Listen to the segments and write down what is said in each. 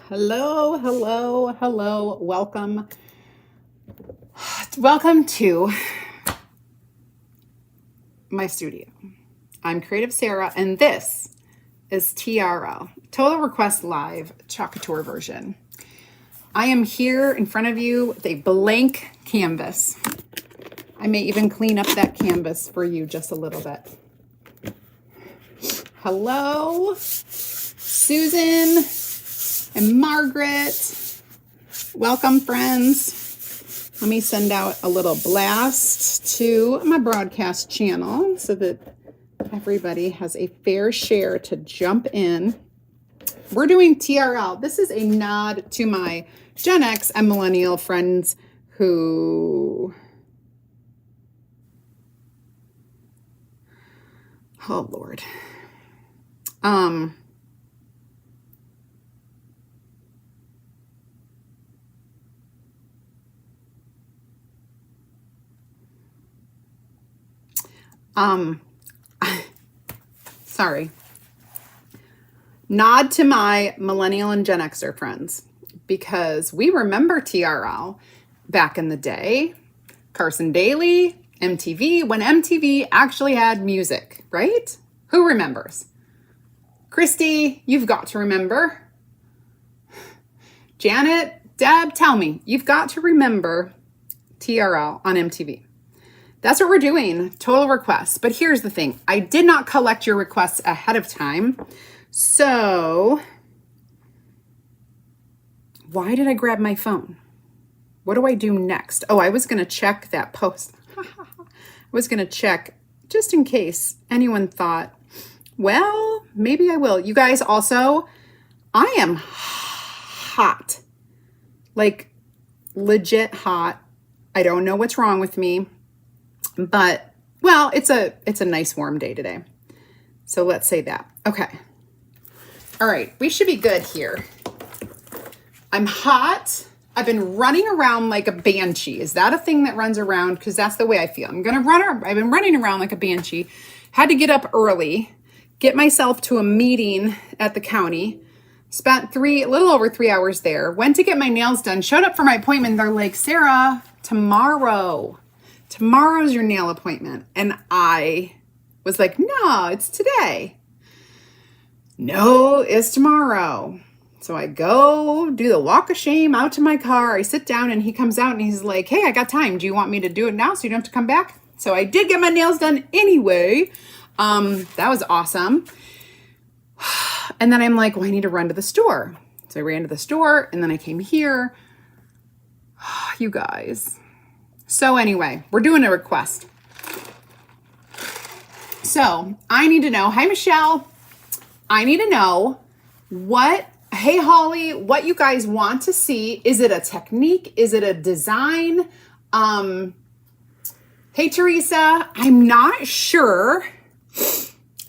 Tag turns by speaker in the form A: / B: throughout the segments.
A: Hello, hello, hello. Welcome. Welcome to my studio. I'm Creative Sarah, and this is TRL, Total Request Live Chalk Tour version. I am here in front of you with a blank canvas. I may even clean up that canvas for you just a little bit. Hello, Susan and Margaret. Welcome, friends. Let me send out a little blast to my broadcast channel so that everybody has a fair share to jump in. We're doing TRL. This is a nod to my Gen X and Millennial friends who... Oh, Lord. Sorry. Nod to my Millennial and Gen Xer friends, because we remember TRL back in the day. Carson Daly, MTV, when MTV actually had music, right? Who remembers? Christy, you've got to remember. Janet, Deb, tell me, you've got to remember TRL on MTV. That's what we're doing, total requests. But here's the thing. I did not collect your requests ahead of time. So why did I grab my phone? What do I do next? Oh, I was going to check that post. I was going to check just in case anyone thought, well, maybe I will. You guys also, I am hot. Like legit hot. I don't know what's wrong with me. But, well, it's a nice warm day today. So let's say that. Okay. All right. We should be good here. I'm hot. I've been running around like a banshee. Is that a thing that runs around? Because that's the way I feel. I've been running around like a banshee. Had to get up early, get myself to a meeting at the county. Spent a little over 3 hours there. Went to get my nails done. Showed up for my appointment. They're like, Sarah, tomorrow's your nail appointment. And I was like, no, it's today. No, it's tomorrow. So I go do the walk of shame out to my car. I sit down and he comes out and he's like, hey, I got time. Do you want me to do it now so you don't have to come back? So I did get my nails done anyway. That was awesome. And then I'm like, well, I need to run to the store. So I ran to the store and then I came here. You guys. So anyway, we're doing a request. So I need to know, hi, Michelle. I need to know hey, Holly, what you guys want to see. Is it a technique? Is it a design? Hey, Teresa, I'm not sure.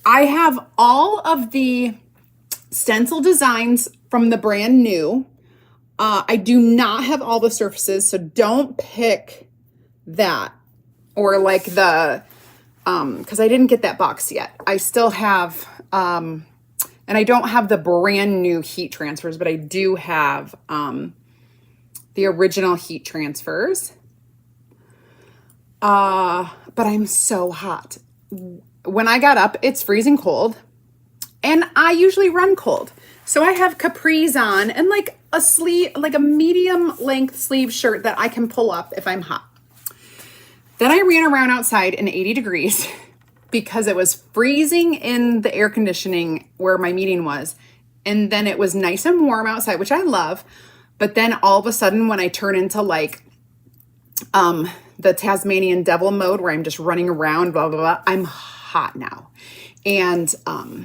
A: I have all of the stencil designs from the brand new. I do not have all the surfaces, so don't pick that, or like the because I didn't get that box yet. I still have and I don't have the brand new heat transfers, but I do have the original heat transfers. But I'm so hot. When I got up, it's freezing cold, and I usually run cold, so I have capris on and like a medium length sleeve shirt that I can pull up if I'm hot. Then I ran around outside in 80 degrees because it was freezing in the air conditioning where my meeting was. And then it was nice and warm outside, which I love. But then all of a sudden when I turn into like the Tasmanian devil mode where I'm just running around, blah, blah, blah, I'm hot now. And I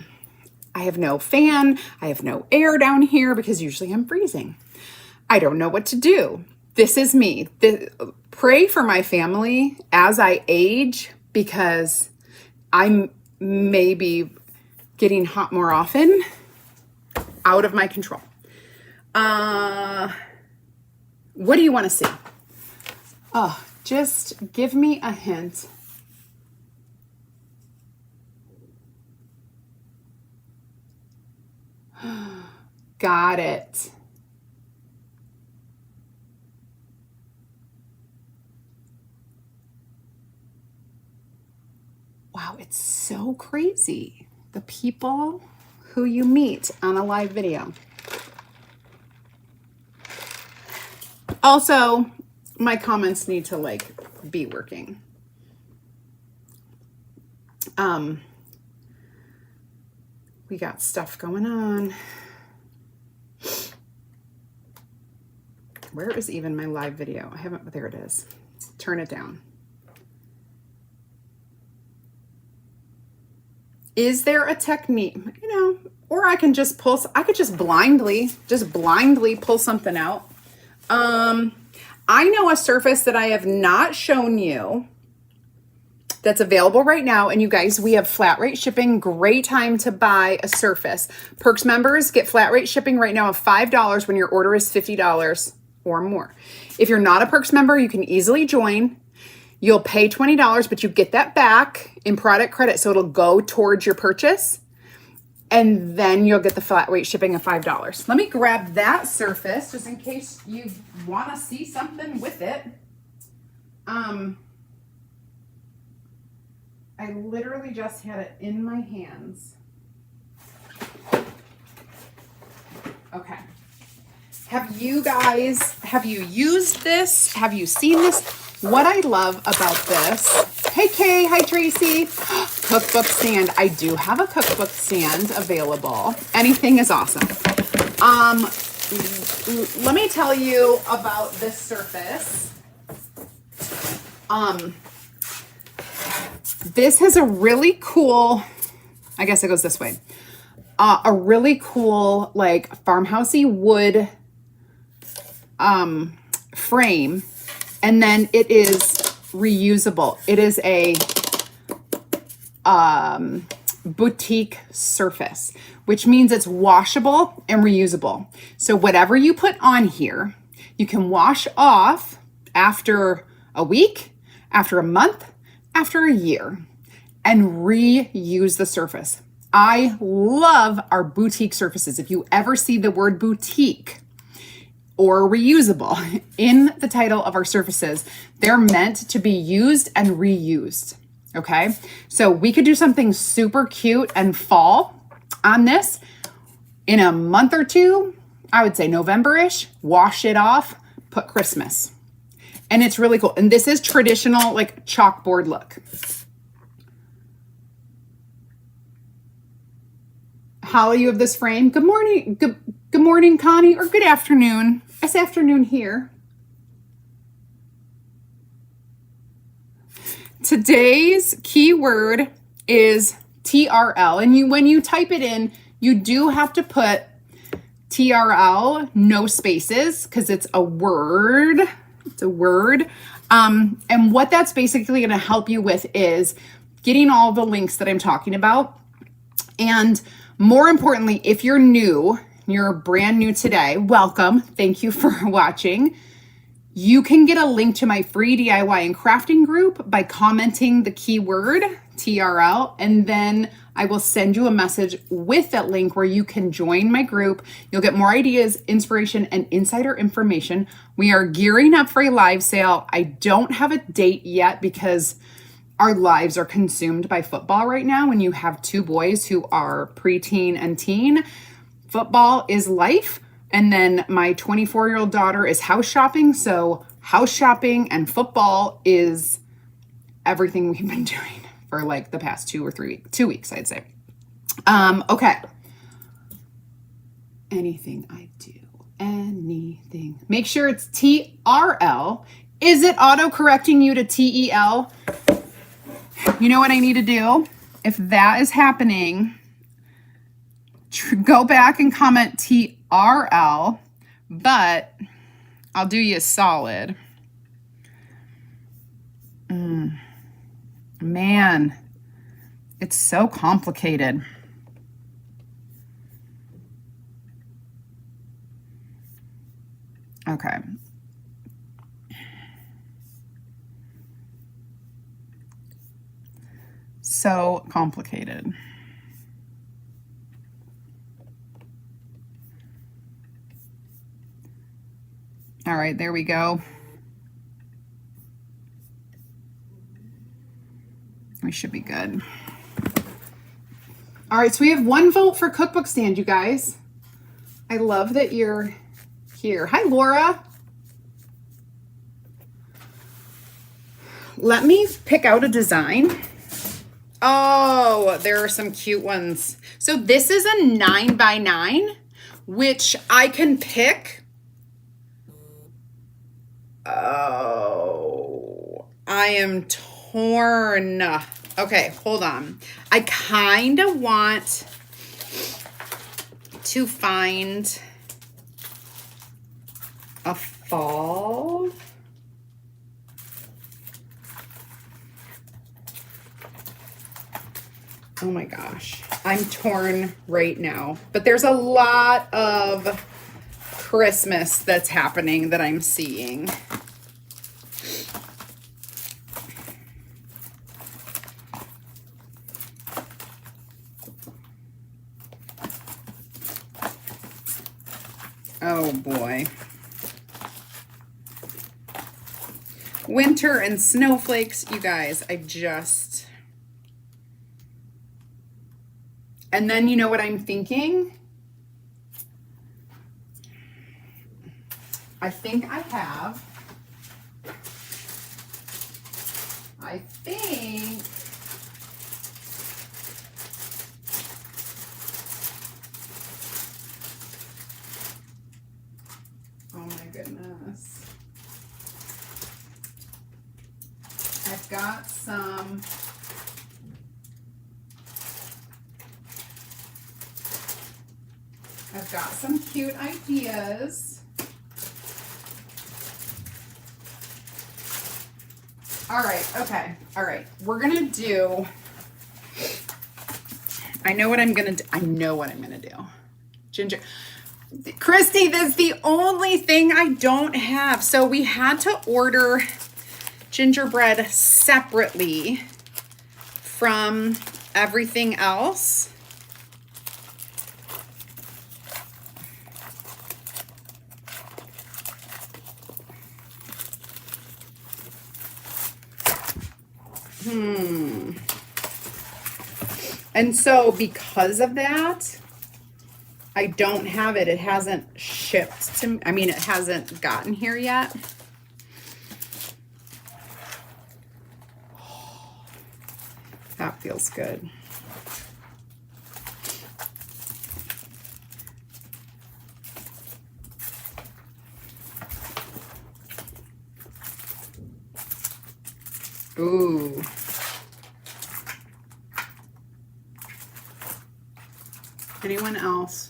A: have no fan. I have no air down here because usually I'm freezing. I don't know what to do. This is me. Pray for my family as I age, because I may be getting hot more often, out of my control. What do you want to see? Oh, just give me a hint. Got it. It's so crazy. The people who you meet on a live video. Also, my comments need to like be working. We got stuff going on. Where is even my live video? I haven't, there it is. Turn it down. Is there a technique, you know, or I can just pull, I could just blindly pull something out. I know a surface that I have not shown you that's available right now. And you guys, we have flat rate shipping. Great time to buy a surface. Perks members get flat rate shipping right now of $5 when your order is $50 or more. If you're not a Perks member, you can easily join. You'll pay $20, but you get that back in product credit. So it'll go towards your purchase. And then you'll get the flat rate shipping of $5. Let me grab that surface just in case you want to see something with it. I literally just had it in my hands. Okay. Have you used this? Have you seen this? What I love about this, hey Kay, hi Tracy, cookbook stand. I do have a cookbook stand available. Anything is awesome. Let me tell you about this surface. This has a really cool, I guess it goes this way, a really cool like farmhousey wood frame. And then it is reusable. It is a boutique surface, which means it's washable and reusable. So whatever you put on here, you can wash off after a week, after a month, after a year, and reuse the surface. I love our boutique surfaces. If you ever see the word boutique or reusable in the title of our surfaces, they're meant to be used and reused. Okay, so we could do something super cute and fall on this in a month or two. I would say November-ish, wash it off, put Christmas. And it's really cool. And this is traditional, like chalkboard look. Holly, you have this frame. Good morning. Good morning, Connie, or good afternoon. It's afternoon here. Today's keyword is TRL. And when you type it in, you do have to put TRL, no spaces, because it's a word. It's a word. And what that's basically going to help you with is getting all the links that I'm talking about. And more importantly, if you're new, you're brand new today, welcome. Thank you for watching. You can get a link to my free DIY and crafting group by commenting the keyword TRL, and then I will send you a message with that link where you can join my group. You'll get more ideas, inspiration, and insider information. We are gearing up for a live sale. I don't have a date yet because our lives are consumed by football right now. When you have two boys who are preteen and teen, football is life. And then my 24-year-old daughter is house shopping. So house shopping and football is everything we've been doing for like the past 2 weeks, I'd say. Okay. Anything I do, anything. Make sure it's TRL. Is it auto-correcting you to TEL? You know what I need to do? If that is happening, go back and comment TRL, but I'll do you a solid. Man, it's so complicated. Okay. So complicated. All right, there we go. We should be good. All right, so we have 1 vote for cookbook stand, you guys. I love that you're here. Hi, Laura. Let me pick out a design. Oh, there are some cute ones. So this is a 9x9, which I can pick. Oh, I am torn. Okay, hold on. I kind of want to find a fall. Oh my gosh, I'm torn right now. But there's a lot of Christmas that's happening that I'm seeing. Oh boy. Winter and snowflakes, you guys, and then you know what I'm thinking? I think I think oh my goodness. I've got some cute ideas. All right, okay. All right. We're going to do I know what I'm going to do. Ginger Christy, that's the only thing I don't have. So we had to order gingerbread separately from everything else. And so because of that, I don't have it. It hasn't shipped to me. I mean, it hasn't gotten here yet. That feels good. Ooh. Anyone else?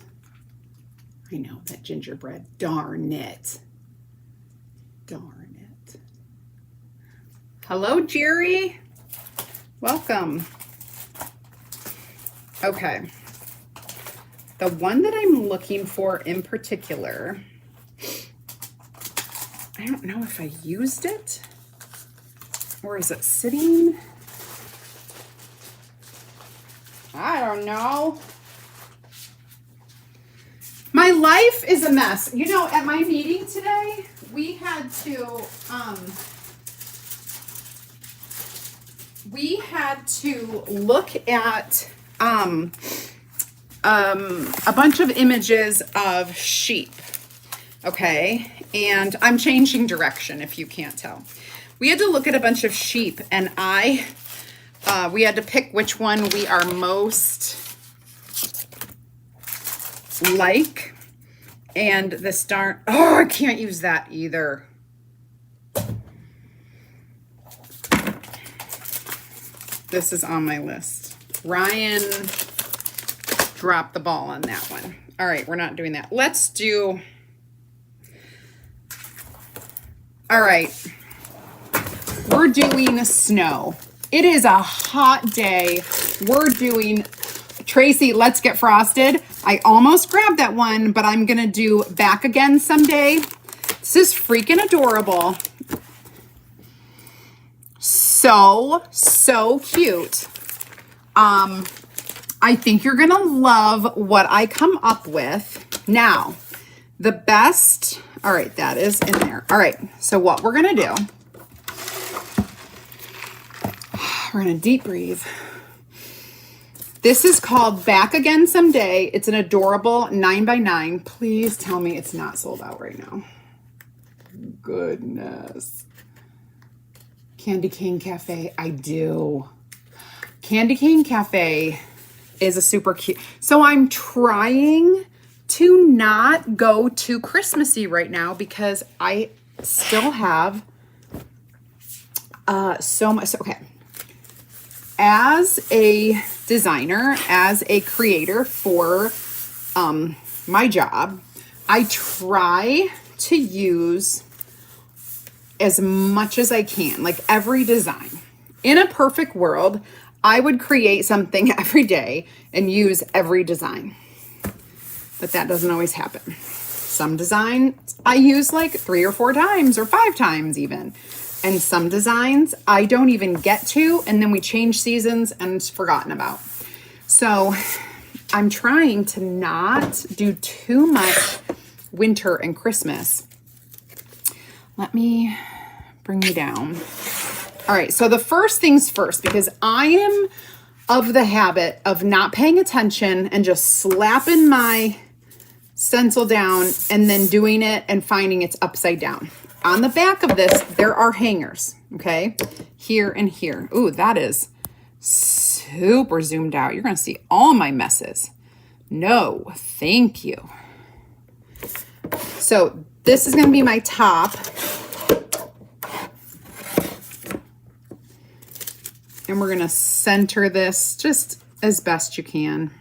A: I know that gingerbread. Darn it. Darn it. Hello, Jerry. Welcome. Okay. The one that I'm looking for in particular, I don't know if I used it or is it sitting? I don't know. My life is a mess. You know, at my meeting today, we had to look at a bunch of images of sheep. Okay, and I'm changing direction if you can't tell. We had to look at a bunch of sheep, and we had to pick which one we are most like. And this darn, oh, I can't use that either. This is on my list. Ryan dropped the ball on that one. All right, we're not doing that. Let's do, all right. We're doing snow. It is a hot day. We're doing, Tracy, let's get frosted. I almost grabbed that one, but I'm going to do back again someday. This is freaking adorable. So cute. I think you're going to love what I come up with. Now, the best, all right, that is in there. All right, so what we're going to do, we're going to deep breathe. This is called Back Again Someday. It's an adorable 9x9. Please tell me it's not sold out right now. Goodness. Candy Cane Cafe. I do. Candy Cane Cafe is a super cute. So I'm trying to not go too Christmassy right now because I still have so much. Okay. As a designer, as a creator for my job, I try to use as much as I can, like every design. In a perfect world, I would create something every day and use every design. But that doesn't always happen. Some designs I use like 3 or 4 times or 5 times even. And some designs I don't even get to, and then we change seasons and it's forgotten about. So I'm trying to not do too much winter and Christmas. Let me bring you down. All right, so the first things first, because I am of the habit of not paying attention and just slapping my stencil down and then doing it and finding it's upside down. On the back of this, there are hangers, okay? Here and here. Ooh, that is super zoomed out. You're gonna see all my messes. No, thank you. So this is gonna be my top. And we're gonna center this just as best you can.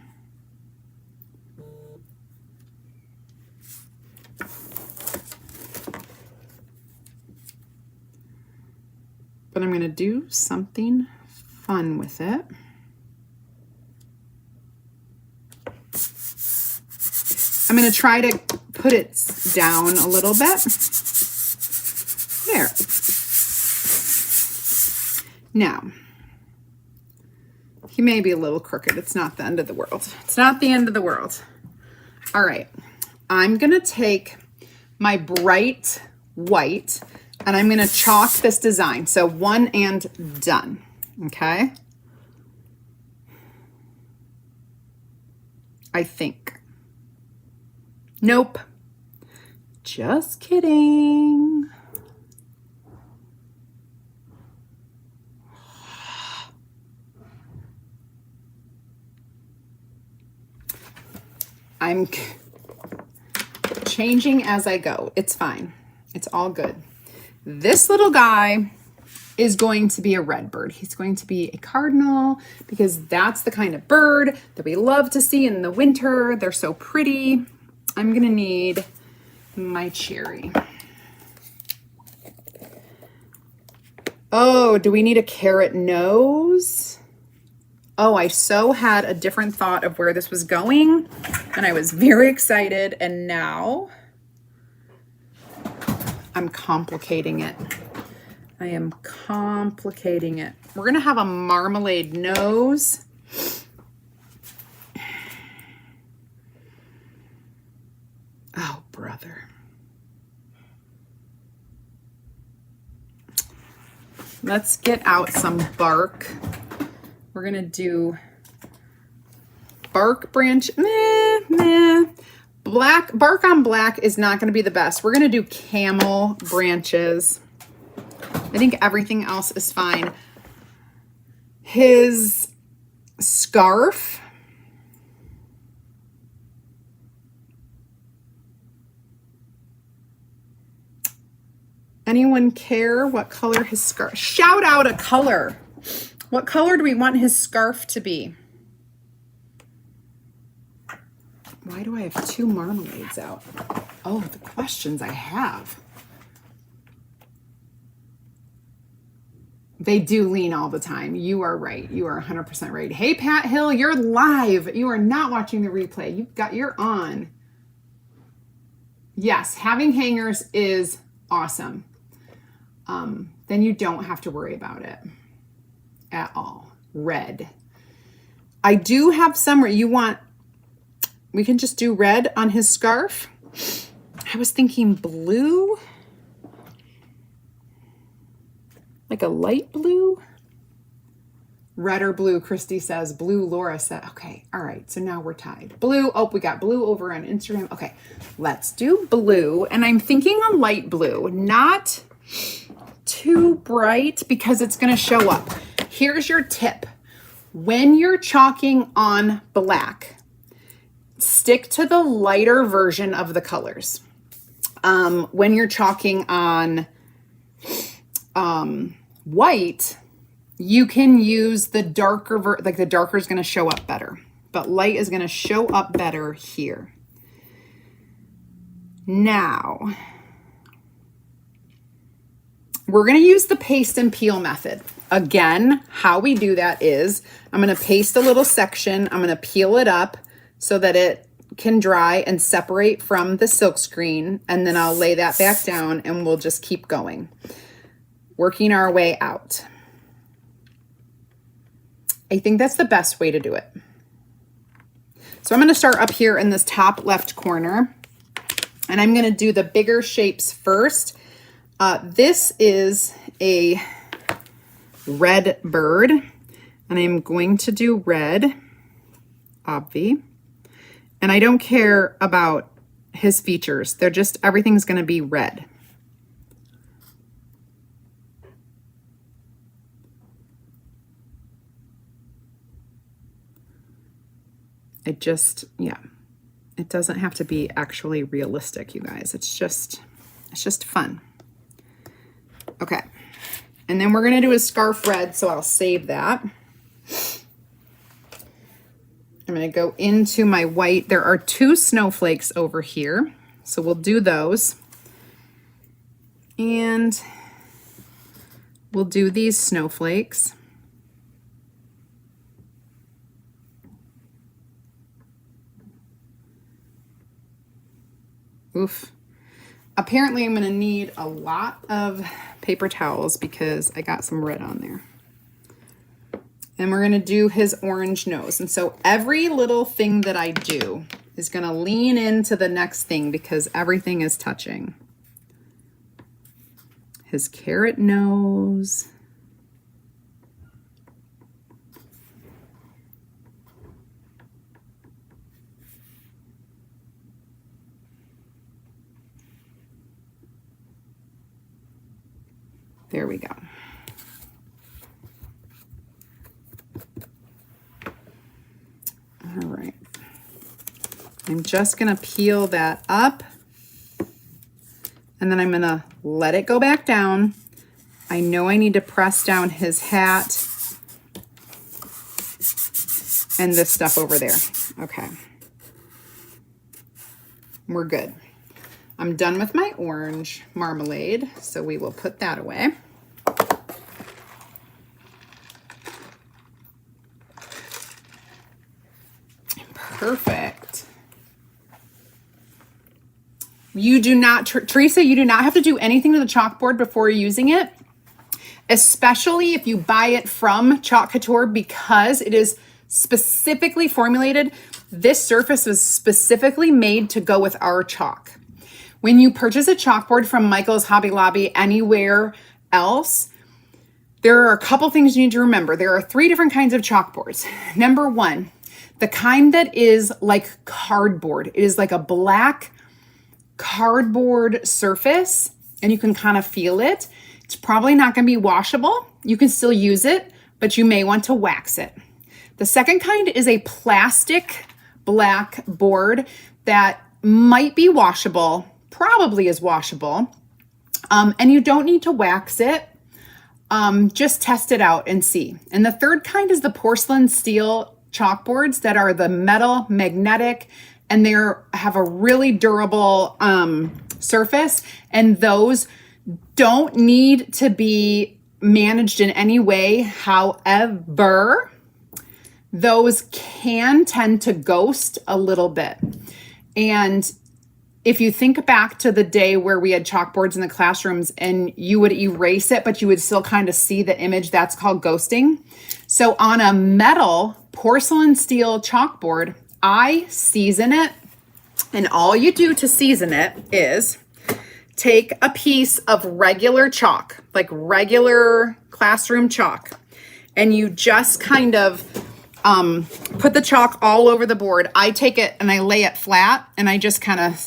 A: But I'm going to do something fun with it. I'm going to try to put it down a little bit. There. Now, he may be a little crooked. It's not the end of the world. It's not the end of the world. All right. I'm going to take my bright white and I'm going to chalk this design. So 1 and done. Okay. I think. Nope. Just kidding. I'm changing as I go. It's fine. It's all good. This little guy is going to be a red bird. He's going to be a cardinal because that's the kind of bird that we love to see in the winter. They're so pretty. I'm going to need my cherry. Oh, do we need a carrot nose? Oh, I so had a different thought of where this was going and I was very excited, and now I'm complicating it. I am complicating it. We're going to have a marmalade nose. Oh, brother. Let's get out some bark. We're going to do bark branch. Black, bark on black is not going to be the best. We're going to do camel branches. I think everything else is fine. His scarf. Anyone care what color his scarf? Shout out a color. What color do we want his scarf to be? Why do I have 2 marmalades out? Oh, the questions I have. They do lean all the time. You are right. You are 100% right. Hey, Pat Hill, you're live. You are not watching the replay. You're on. Yes, having hangers is awesome. Then you don't have to worry about it at all. Red. I do have some where you want, we can just do red on his scarf. I was thinking blue. Like a light blue. Red or blue, Christy says. Blue, Laura said. Okay, all right, so now we're tied. Blue, oh, we got blue over on Instagram. Okay, let's do blue. And I'm thinking a light blue, not too bright because it's gonna show up. Here's your tip. When you're chalking on black, stick to the lighter version of the colors. When you're chalking on white, you can use the darker, like the darker is going to show up better, but light is going to show up better here. Now, we're going to use the paste and peel method. Again, how we do that is I'm going to paste a little section. I'm going to peel it up so that it can dry and separate from the silk screen. And then I'll lay that back down and we'll just keep going, working our way out. I think that's the best way to do it. So I'm going to start up here in this top left corner, and I'm going to do the bigger shapes first. This is a red bird, and I'm going to do red, obvi. And I don't care about his features. They're just, everything's going to be red. It just, yeah, it doesn't have to be actually realistic, you guys. It's just fun. Okay. And then we're going to do a scarf red, so I'll save that. I'm going to go into my white. There are 2 snowflakes over here, so we'll do those. And we'll do these snowflakes. Oof. Apparently I'm going to need a lot of paper towels because I got some red on there. And we're going to do his orange nose. And so every little thing that I do is going to lean into the next thing because everything is touching. His carrot nose. There we go. All right. I'm just going to peel that up, and then I'm going to let it go back down. I know I need to press down his hat and this stuff over there. Okay. We're good. I'm done with my orange marmalade, so we will put that away. Perfect. You do not, Teresa, you do not have to do anything to the chalkboard before using it, especially if you buy it from Chalk Couture because it is specifically formulated. This surface was specifically made to go with our chalk. When you purchase a chalkboard from Michael's, Hobby Lobby, anywhere else, there are a couple things you need to remember. There are 3 different kinds of chalkboards. Number 1, the kind that is like cardboard. It is like a black cardboard surface, and you can kind of feel it. It's probably not going to be washable. You can still use it, but you may want to wax it. The second kind is a plastic black board that might be washable, probably is washable, and you don't need to wax it. Just test it out and see. And the third kind is the porcelain steel chalkboards that are the metal magnetic, and they have a really durable surface, and those don't need to be managed in any way. However, those can tend to ghost a little bit. And if you think back to the day where we had chalkboards in the classrooms and you would erase it, but you would still kind of see the image, that's called ghosting. So on a metal porcelain steel chalkboard, I season it, and all you do to season it is take a piece of regular chalk, like regular classroom chalk, and you just kind of put the chalk all over the board. I take it and I lay it flat, and I just kind of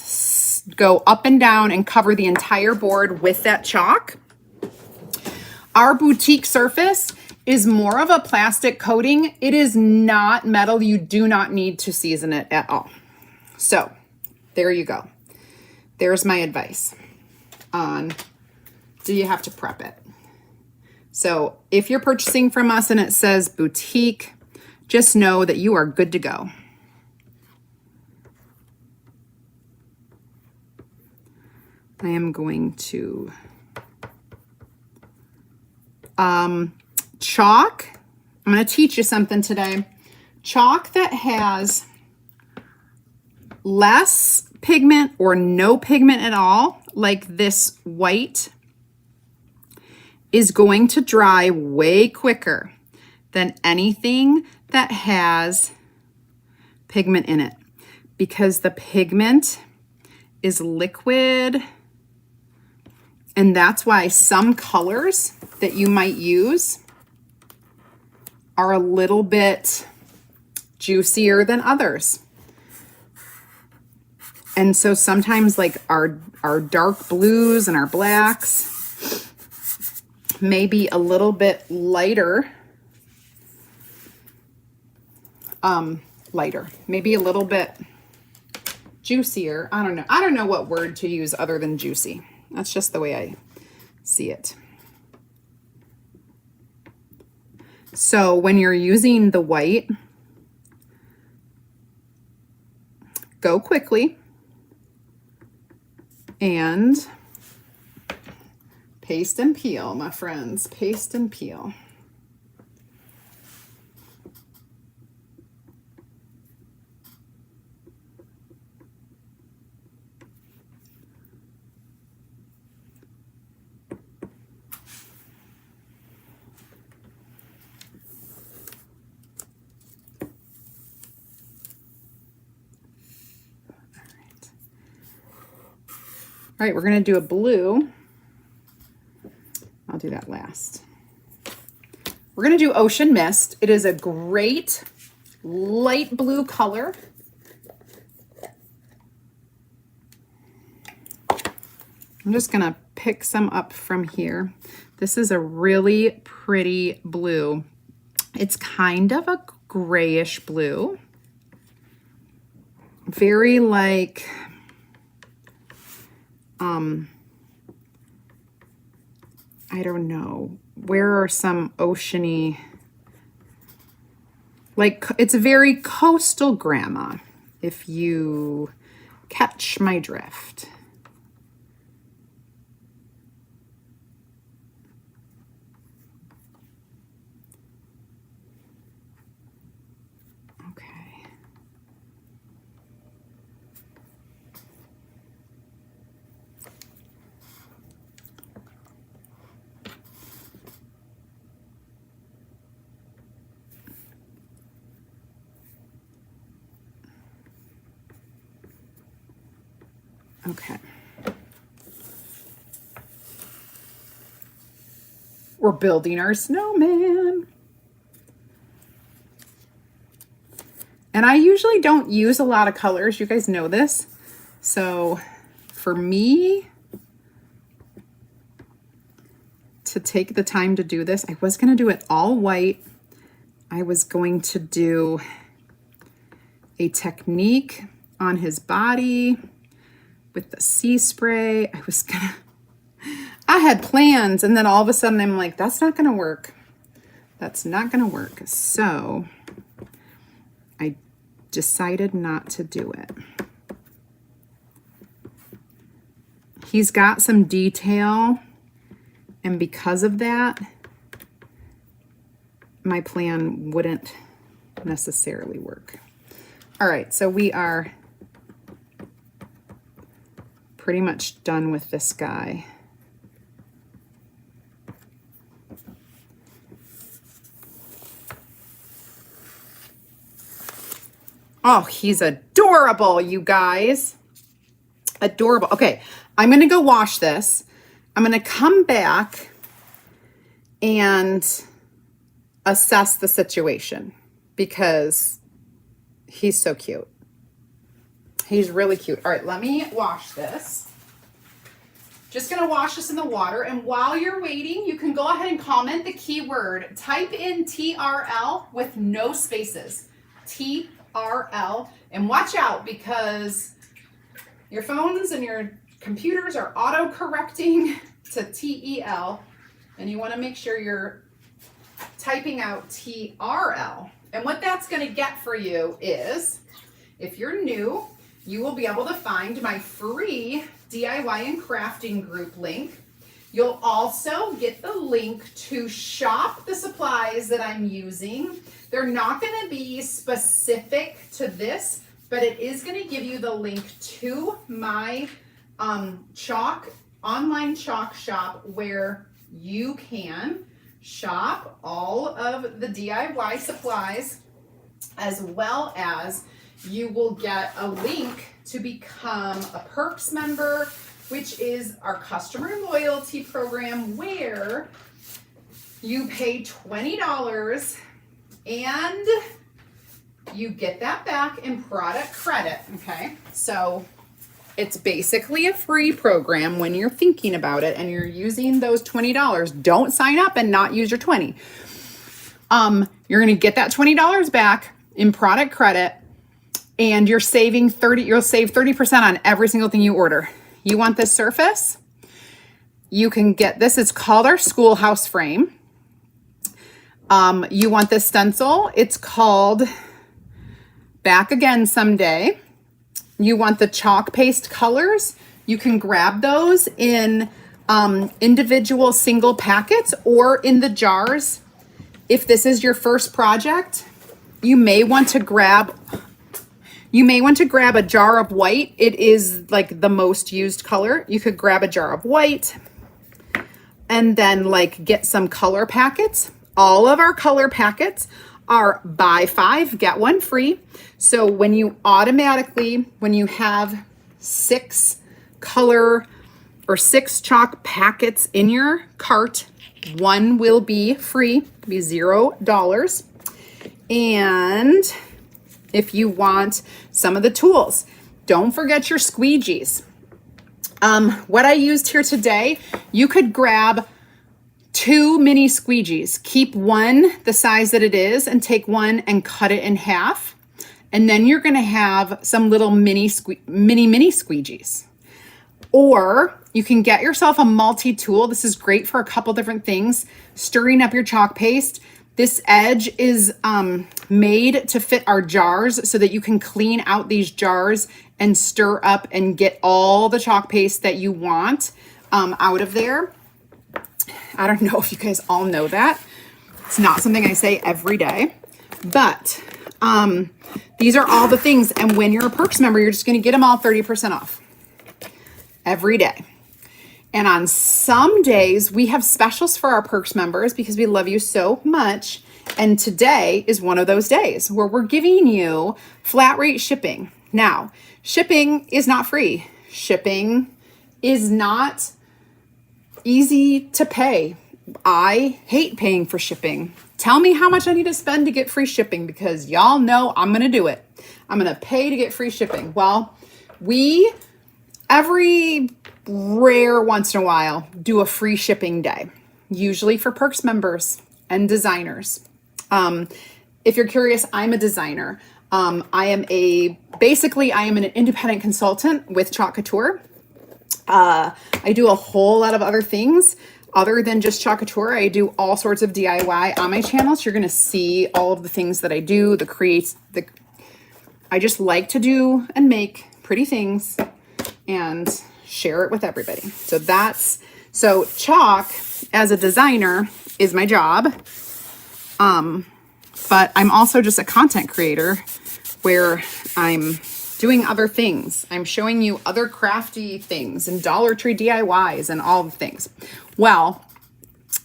A: go up and down and cover the entire board with that chalk. Our boutique surface is more of a plastic coating. It is not metal. You do not need to season it at all. So there you go. There's my advice on, do you have to prep it? So if you're purchasing from us and it says boutique, just know that you are good to go. I am going to chalk. I'm going to teach you something today. Chalk that has less pigment or no pigment at all, like this white, is going to dry way quicker than anything that has pigment in it, because the pigment is liquid. And that's why some colors that you might use are a little bit juicier than others. And so sometimes like our dark blues and our blacks may be a little bit lighter, maybe a little bit juicier. I don't know. I don't know what word to use other than juicy. That's just the way I see it. So when you're using the white, go quickly and paste and peel, my friends. Paste and peel. All right, we're going to do a blue. I'll do that last. We're going to do Ocean Mist. It is a great light blue color. I'm just going to pick some up from here. This is a really pretty blue. It's kind of a grayish blue. Very like... I don't know, where are some oceany, like it's a very coastal grandma, if you catch my drift. Okay. Okay. We're building our snowman. And I usually don't use a lot of colors. You guys know this. So for me to take the time to do this, I was going to do it all white. I was going to do a technique on his body with the sea spray. I had plans, and then all of a sudden I'm like, that's not going to work. That's not going to work. So I decided not to do it. He's got some detail, and because of that, my plan wouldn't necessarily work. All right, so we are pretty much done with this guy. Oh, he's adorable, you guys. Adorable. Okay, I'm going to go wash this. I'm going to come back and assess the situation because he's so cute. He's really cute. All right, let me wash this. Just gonna wash this in the water, and while you're waiting, you can go ahead and comment the keyword. Type in TRL with no spaces. TRL, and watch out because your phones and your computers are auto-correcting to TEL, and you wanna make sure you're typing out TRL. And what that's gonna get for you is, if you're new, you will be able to find my free DIY and crafting group link. You'll also get the link to shop the supplies that I'm using. They're not going to be specific to this, but it is going to give you the link to my online chalk shop where you can shop all of the DIY supplies, as well as you will get a link to become a Perks member, which is our customer loyalty program where you pay $20 and you get that back in product credit, okay? So it's basically a free program when you're thinking about it and you're using those $20. Don't sign up and not use your $20. You're gonna get that $20 back in product credit, and you'll save 30% on every single thing you order. You want this surface? You can get this. It's called our schoolhouse frame. You want this stencil? It's called Back Again Someday. You want the chalk paste colors? You can grab those in individual single packets or in the jars. If this is your first project, you may want to grab a jar of white. It is like the most used color. You could grab a jar of white and then like get some color packets. All of our color packets are buy 5, get 1 free. So when you have 6 color or 6 chalk packets in your cart, 1 will be free, it'll be $0. And if you want some of the tools, don't forget your squeegees. What I used here today, you could grab 2 mini squeegees. Keep one the size that it is and take one and cut it in half. And then you're gonna have some little mini squeegees. Or you can get yourself a multi-tool. This is great for a couple different things. Stirring up your chalk paste. This edge is made to fit our jars so that you can clean out these jars and stir up and get all the chalk paste that you want out of there. I don't know if you guys all know that. It's not something I say every day, but these are all the things. And when you're a Perks member, you're just going to get them all 30% off every day. And on some days, we have specials for our Perks members because we love you so much. And today is one of those days where we're giving you flat rate shipping. Now, shipping is not free. Shipping is not easy to pay. I hate paying for shipping. Tell me how much I need to spend to get free shipping because y'all know I'm going to do it. I'm going to pay to get free shipping. Well, every rare once in a while, do a free shipping day, usually for Perks members and designers. If you're curious, I'm a designer. I am an independent consultant with Chalk Couture. I do a whole lot of other things other than just Chalk Couture. I do all sorts of DIY on my channel. So you're going to see all of the things that I do, I just like to do and make pretty things and share it with everybody. So chalk as a designer is my job. But I'm also just a content creator where I'm doing other things. I'm showing you other crafty things and Dollar Tree DIYs and all the things. Well,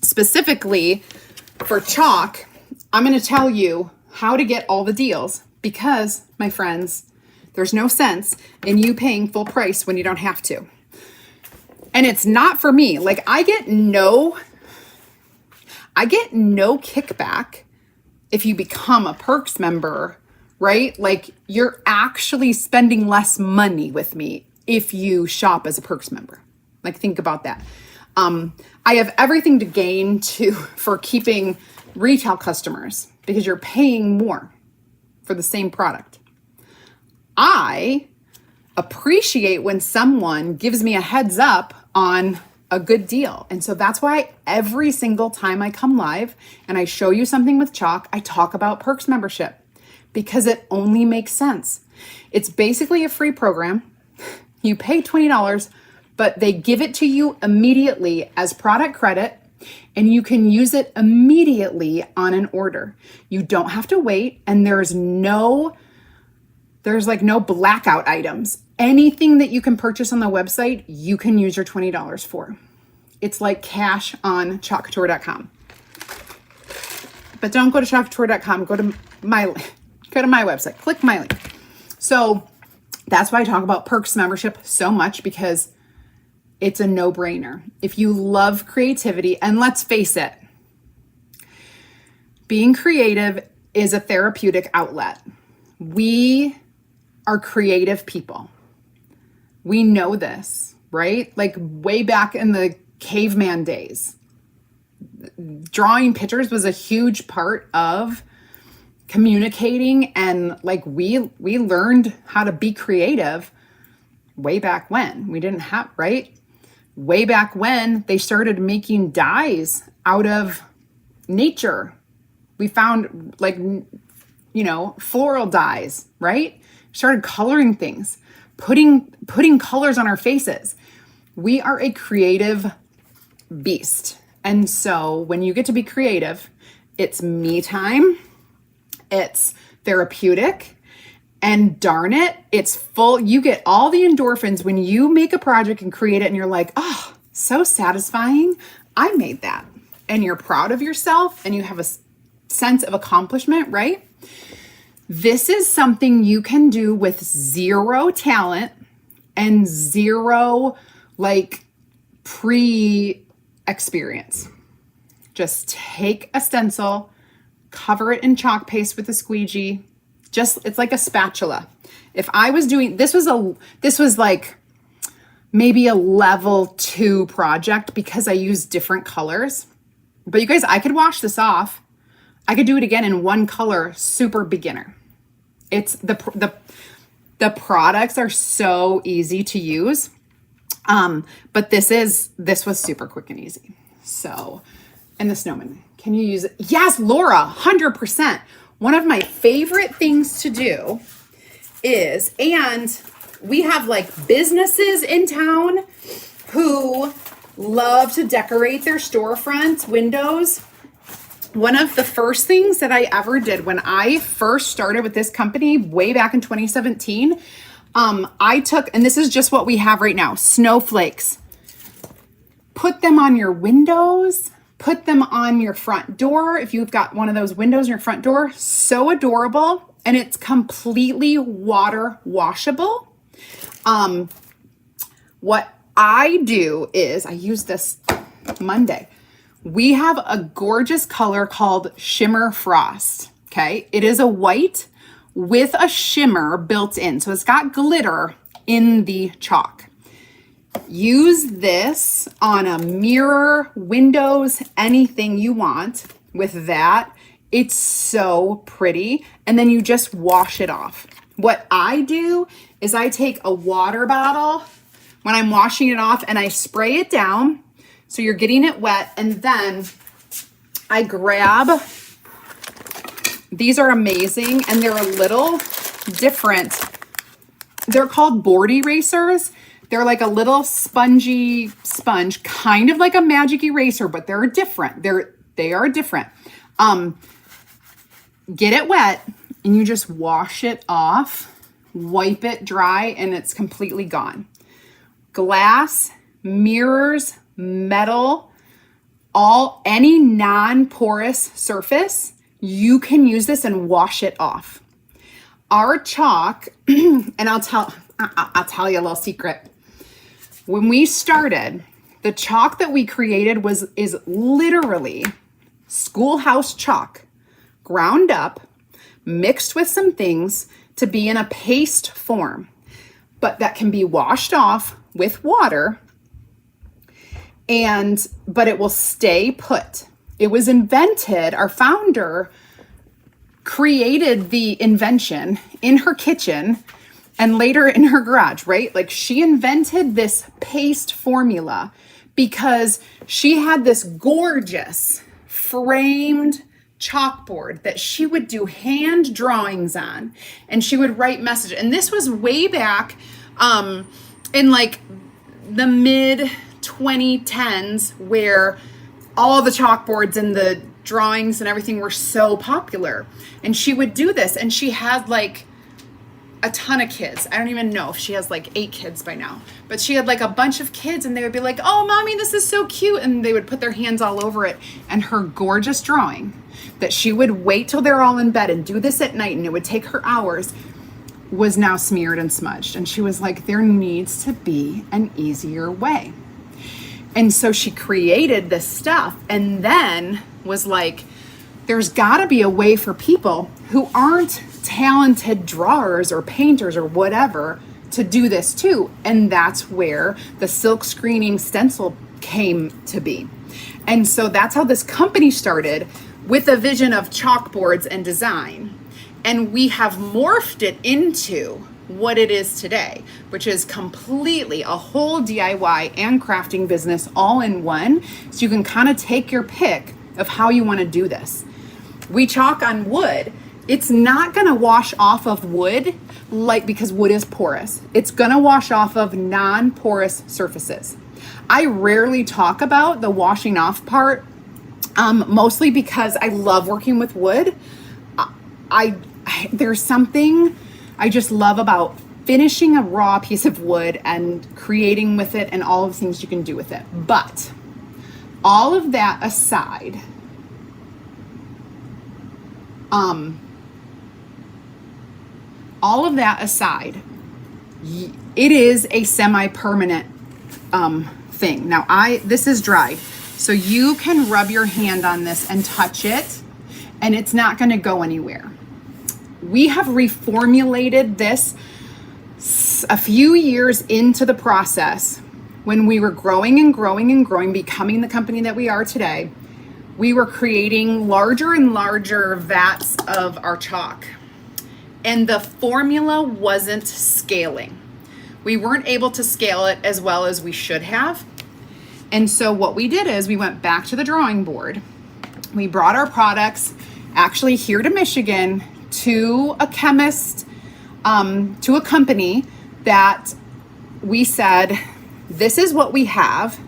A: specifically for chalk, I'm going to tell you how to get all the deals because, my friends, there's no sense in you paying full price when you don't have to. And it's not for me. Like I get no kickback if you become a Perks member, right? Like you're actually spending less money with me if you shop as a Perks member. Like think about that. I have everything to gain for keeping retail customers because you're paying more for the same product. I appreciate when someone gives me a heads up on a good deal. And so that's why every single time I come live and I show you something with chalk, I talk about Perks membership because it only makes sense. It's basically a free program. You pay $20, but they give it to you immediately as product credit, and you can use it immediately on an order. You don't have to wait, and there's like no blackout items. Anything that you can purchase on the website, you can use your $20 for. It's like cash on chalkcouture.com. But don't go to chalkcouture.com, go to my website, click my link. So that's why I talk about Perks membership so much, because it's a no-brainer. If you love creativity, and let's face it, being creative is a therapeutic outlet. We are creative people. We know this, right? Like way back in the caveman days, drawing pictures was a huge part of communicating, and like we learned how to be creative way back when. We didn't have, right? Way back when they started making dyes out of nature. We found like, floral dyes, right? Started coloring things, putting colors on our faces. We are a creative beast. And so when you get to be creative, it's me time, it's therapeutic, and darn it, it's full. You get all the endorphins when you make a project and create it and you're like, oh, so satisfying. I made that. And you're proud of yourself and you have a sense of accomplishment, right? This is something you can do with zero talent and zero pre-experience. Just take a stencil, cover it in chalk paste with a squeegee. It's like a spatula. If I was doing, this was like maybe a level 2 project because I used different colors. But you guys, I could wash this off. I could do it again in one color, super beginner. It's the products are so easy to use. But this was super quick and easy. So, and the snowman, can you use it? Yes, Laura, 100%. One of my favorite things to do is, and we have like businesses in town who love to decorate their storefronts, windows. One of the first things that I ever did when I first started with this company way back in 2017, I took, and this is just what we have right now, snowflakes. Put them on your windows, put them on your front door. If you've got one of those windows in your front door, so adorable. And it's completely water washable. What I do is I use this Monday. We have a gorgeous color called Shimmer Frost. Okay. It is a white with a shimmer built in. So it's got glitter in the chalk. Use this on a mirror, windows, anything you want with that. It's so pretty. And then you just wash it off. What I do is I take a water bottle when I'm washing it off and I spray it down. So you're getting it wet. And then I grab, these are amazing. And they're a little different. They're called board erasers. They're like a little spongy sponge, kind of like a magic eraser, but they're different. They are different. Get it wet and you just wash it off, wipe it dry, and it's completely gone. Glass, mirrors, metal, any non-porous surface, you can use this and wash it off. Our chalk, and I'll tell you a little secret. When we started, the chalk that we created is literally schoolhouse chalk. ground up, mixed with some things to be in a paste form, but that can be washed off with water, but it will stay put. It was invented, our founder created the invention in her kitchen and later in her garage, right? Like, she invented this paste formula because she had this gorgeous framed chalkboard that she would do hand drawings on, and she would write messages. And this was way back in like the mid 2010s, where all the chalkboards and the drawings and everything were so popular. And she would do this, and she had like a ton of kids. I don't even know if she has like 8 kids by now, but she had like a bunch of kids, and they would be like, "Oh, mommy, this is so cute." And they would put their hands all over it. And her gorgeous drawing that she would wait till they're all in bed and do this at night, and it would take her hours, was now smeared and smudged. And she was like, there needs to be an easier way. And so she created this stuff, and then was like, there's gotta be a way for people who aren't talented drawers or painters or whatever to do this too. And that's where the silk screening stencil came to be. And so that's how this company started, with a vision of chalkboards and design. And we have morphed it into what it is today, which is completely a whole DIY and crafting business all in one. So you can kind of take your pick of how you want to do this. We chalk on wood. It's not going to wash off of wood, because wood is porous. It's going to wash off of non-porous surfaces. I rarely talk about the washing off part, mostly because I love working with wood. There's something I just love about finishing a raw piece of wood and creating with it and all of the things you can do with it. But all of that aside, it is a semi-permanent thing. Now this is dried, so you can rub your hand on this and touch it, and it's not going to go anywhere. We have reformulated this a few years into the process. When we were growing and growing and growing, becoming the company that we are today, we were creating larger and larger vats of our chalk, and the formula wasn't scaling. We weren't able to scale it as well as we should have. And so what we did is we went back to the drawing board. We brought our products actually here to Michigan, to a chemist, to a company that we said, this is what we have.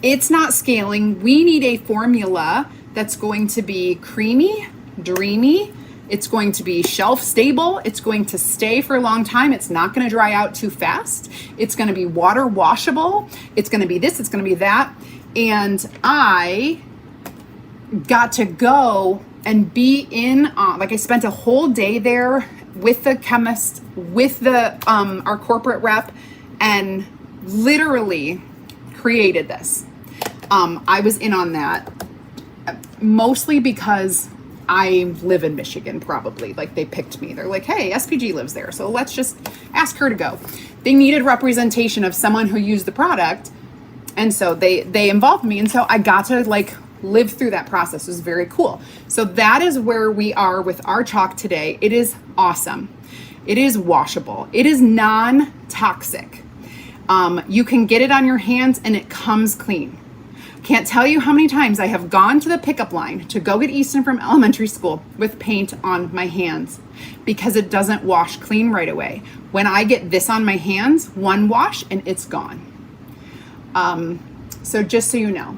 A: It's not scaling. We need a formula that's going to be creamy, dreamy. It's going to be shelf stable. It's going to stay for a long time. It's not going to dry out too fast. It's going to be water washable. It's going to be this, it's going to be that. And I got to go and be in, I spent a whole day there with the chemist, with the our corporate rep, and literally created this. I was in on that mostly because I live in Michigan, probably. They picked me. They're like, hey, SPG lives there, so let's just ask her to go. They needed representation of someone who used the product, and so they involved me, and so I got to live through that process. It was very cool. So that is where we are with our chalk today. It is awesome. It is washable. It is non-toxic. You can get it on your hands and it comes clean. Can't tell you how many times I have gone to the pickup line to go get Easton from elementary school with paint on my hands because it doesn't wash clean right away. When I get this on my hands, one wash and it's gone. So just so you know,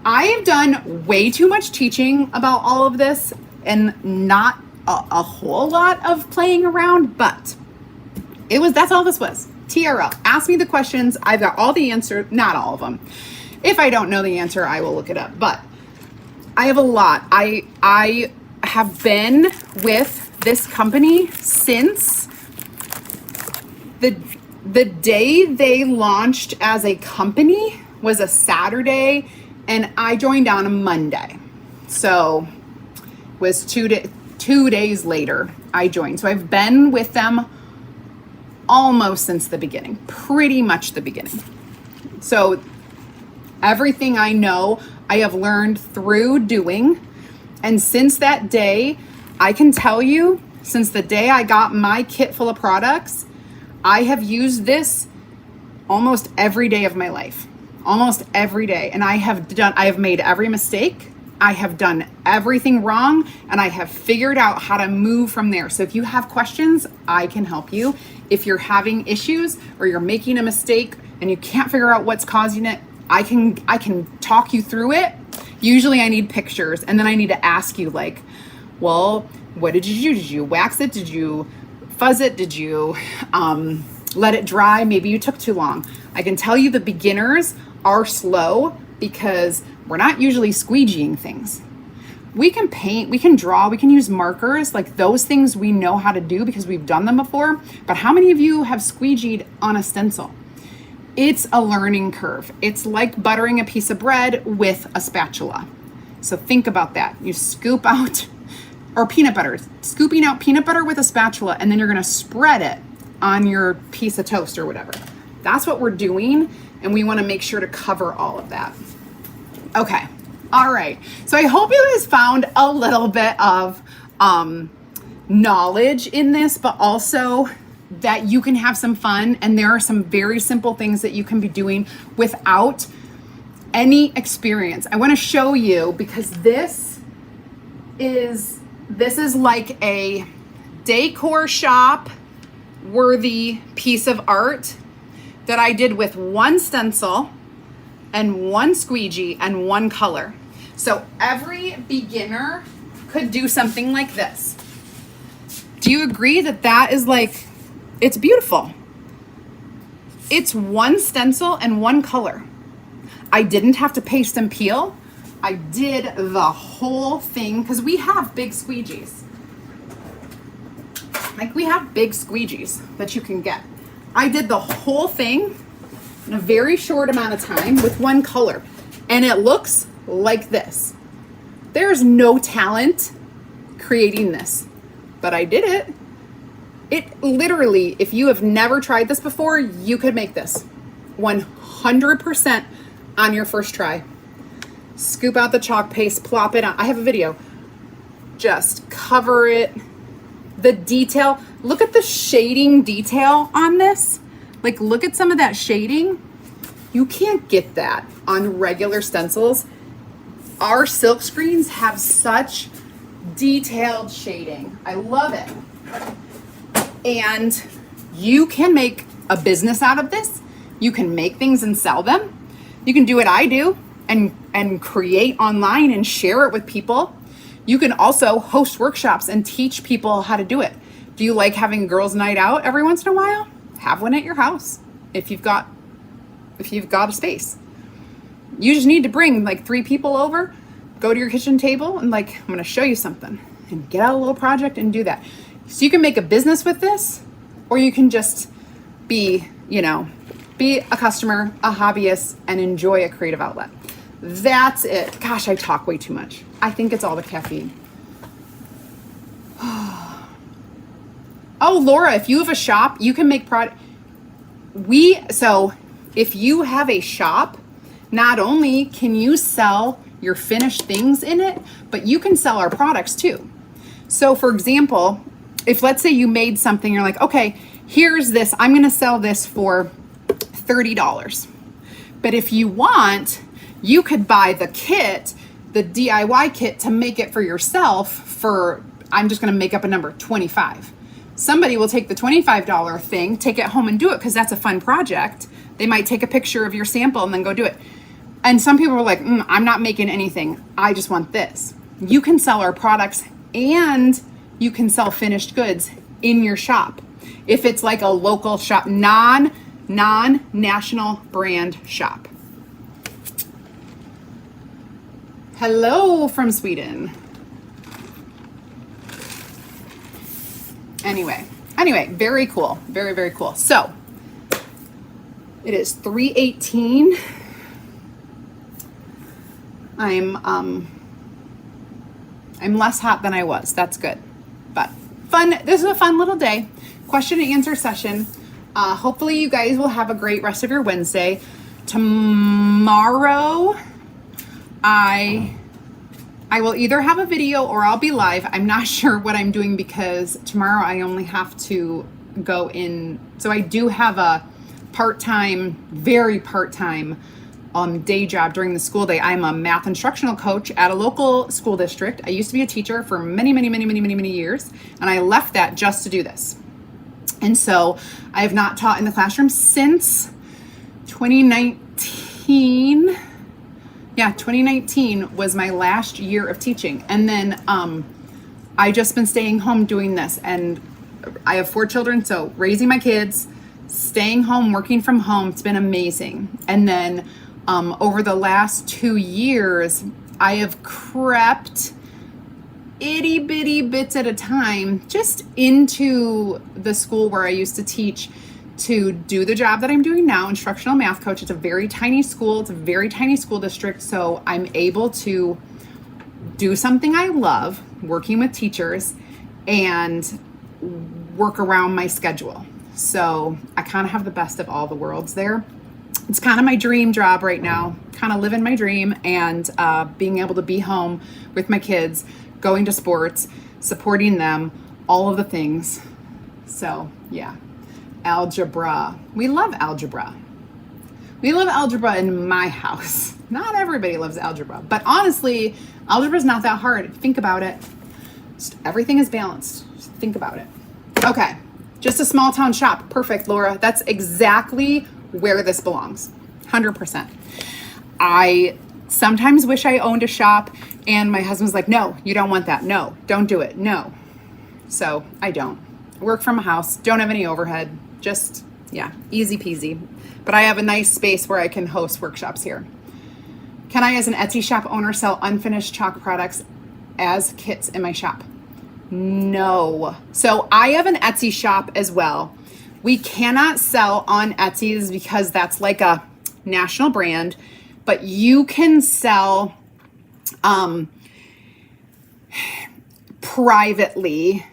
A: I have done way too much teaching about all of this and not a whole lot of playing around, but that's all this was. TRL. Ask me the questions. I've got all the answers, not all of them. If I don't know the answer, I will look it up, but I have a lot. I have been with this company since the day they launched as a company was a Saturday, and I joined on a Monday. So it was 2 days later I joined. So I've been with them almost since the beginning, pretty much the beginning. So everything I know, I have learned through doing. And since that day, I can tell you, since the day I got my kit full of products, I have used this almost every day of my life, almost every day. And I have made every mistake. I have done everything wrong, and I have figured out how to move from there. So if you have questions, I can help you. If you're having issues or you're making a mistake and you can't figure out what's causing it, I can talk you through it. Usually I need pictures, and then I need to ask you, like, well, what did you do? Did you wax it? Did you fuzz it? Did you let it dry? Maybe you took too long. I can tell you the beginners are slow because we're not usually squeegeeing things. We can paint, we can draw, we can use markers. Like, those things we know how to do because we've done them before. But how many of you have squeegeed on a stencil? It's a learning curve. It's like buttering a piece of bread with a spatula. So think about that. You scoop out, or peanut butter, scooping out peanut butter with a spatula, and then you're gonna spread it on your piece of toast or whatever. That's what we're doing, and we wanna make sure to cover all of that. Okay, all right. So I hope you guys found a little bit of knowledge in this, but also that you can have some fun, and there are some very simple things that you can be doing without any experience. I want to show you, because this is like a decor shop worthy piece of art that I did with one stencil and one squeegee and one color. So every beginner could do something like this. Do you agree that that is like, it's beautiful? It's one stencil and one color. I didn't have to paste and peel. I did the whole thing because we have big squeegees. Like, we have big squeegees that you can get. I did the whole thing in a very short amount of time with one color, and it looks like this. There's no talent creating this, but I did it. It literally, if you have never tried this before, you could make this 100% on your first try. Scoop out the chalk paste, plop it on. I have a video. Just cover it. The detail, look at the shading detail on this. Like, look at some of that shading. You can't get that on regular stencils. Our silk screens have such detailed shading. I love it. And you can make a business out of this. You can make things and sell them. You can do what I do and create online and share it with people. You can also host workshops and teach people how to do it. Do you like having a girls' night out every once in a while? Have one at your house if you've got a space. You just need to bring like 3 people over, go to your kitchen table, and like, I'm gonna show you something, and get out a little project and do that. So you can make a business with this, or you can just be a customer, a hobbyist, and enjoy a creative outlet. That's it. Gosh, I talk way too much. I think it's all the caffeine. Oh, Laura, if you have a shop, you can make product. So if you have a shop, not only can you sell your finished things in it, but you can sell our products too. So for example, if let's say you made something, you're like, okay, here's this, I'm gonna sell this for $30. But if you want, you could buy the kit, the DIY kit, to make it for yourself for, I'm just gonna make up a number, $25. Somebody will take the $25 thing, take it home and do it because that's a fun project. They might take a picture of your sample and then go do it. And some people are like, I'm not making anything. I just want this. You can sell our products and you can sell finished goods in your shop. If it's like a local shop, non-national brand shop. Hello from Sweden. Anyway, very cool. Very, very cool. So it is 3:18. I'm I'm less hot than I was. That's good. But fun. This is a fun little day. Question and answer session. Hopefully you guys will have a great rest of your Wednesday. Tomorrow, I will either have a video or I'll be live. I'm not sure what I'm doing because tomorrow I only have to go in. So I do have a part-time, very part-time day job during the school day. I'm a math instructional coach at a local school district. I used to be a teacher for many years, and I left that just to do this. And so I have not taught in the classroom since 2019. Yeah, 2019 was my last year of teaching. And then I just been staying home doing this. And I have 4 children, so raising my kids, staying home, working from home, it's been amazing. And then over the last 2 years, I have crept itty bitty bits at a time just into the school where I used to teach to do the job that I'm doing now, instructional math coach. It's a very tiny school. It's a very tiny school district. So I'm able to do something I love, working with teachers, and work around my schedule. So I kind of have the best of all the worlds there. It's kind of my dream job right now, kind of living my dream and being able to be home with my kids, going to sports, supporting them, all of the things. So yeah, algebra. We love algebra. We love algebra in my house. Not everybody loves algebra, but honestly, algebra is not that hard. Think about it. Just everything is balanced. Just think about it. Okay, just a small town shop. Perfect, Laura. That's exactly where this belongs. 100%. I sometimes wish I owned a shop, and my husband's like, no, you don't want that. No, don't do it. No. So I don't. Work from a house, don't have any overhead. Just, yeah, easy peasy. But I have a nice space where I can host workshops here. Can I, as an Etsy shop owner, sell unfinished chalk products as kits in my shop? No. So I have an Etsy shop as well. We cannot sell on Etsy because that's like a national brand, but you can sell privately